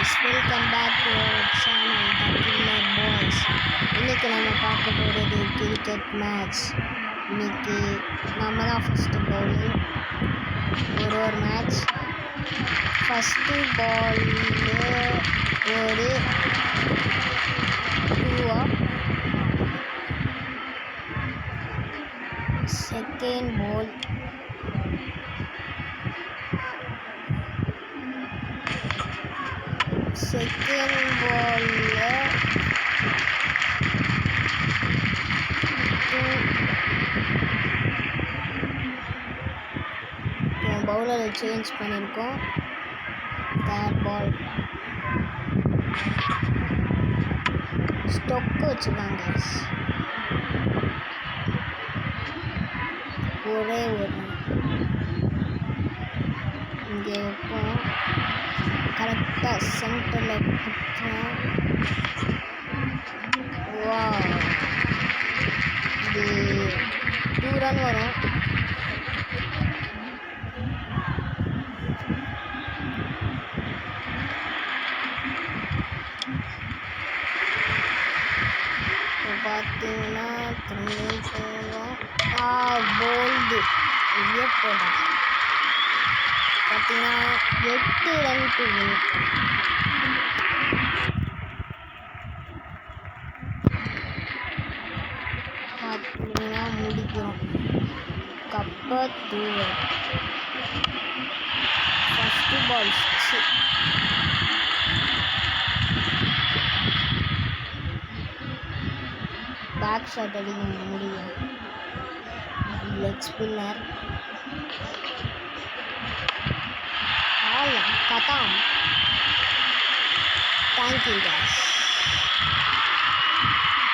guys, welcome back to our channel The Killer Boys. இன்னைக்கு நம்ம பார்க்க போகிறது கிரிக்கெட் மேட்ச். இன்னைக்கு நம்ம தான் ஃபஸ்ட்டு பவுலிங். ஒரு மேட்ச் ஃபஸ்ட்டு பாலில் ஒரு 2 செகண்ட் பால் செகண்ட் பாலில் 2 பவுலரை சேஞ்ச் பண்ணியிருக்கோம். தேர்ட் பால் ஸ்டொக்கு வச்சுருக்காங்க. ஒரே ஒரு இங்கே வைப்போம். கரெக்டாக சென்டரில் குத்துறோம். வா, இது 2 ரன் வரும். பார்த்தீங்கன்னா திரும்பி போவோம். போல்டு வெளியே போடும். பார்த்தீங்கன்னா 8 ரன்க்கு பார்த்தீங்கன்னா முடிக்கிறோம். கப்பை தூவ ஃபஸ்ட்டு பால் 6. பேக் ஷாட் அடிக்க முடியும். லெக் ஸ்பின்னர் கதாம். Thank you guys.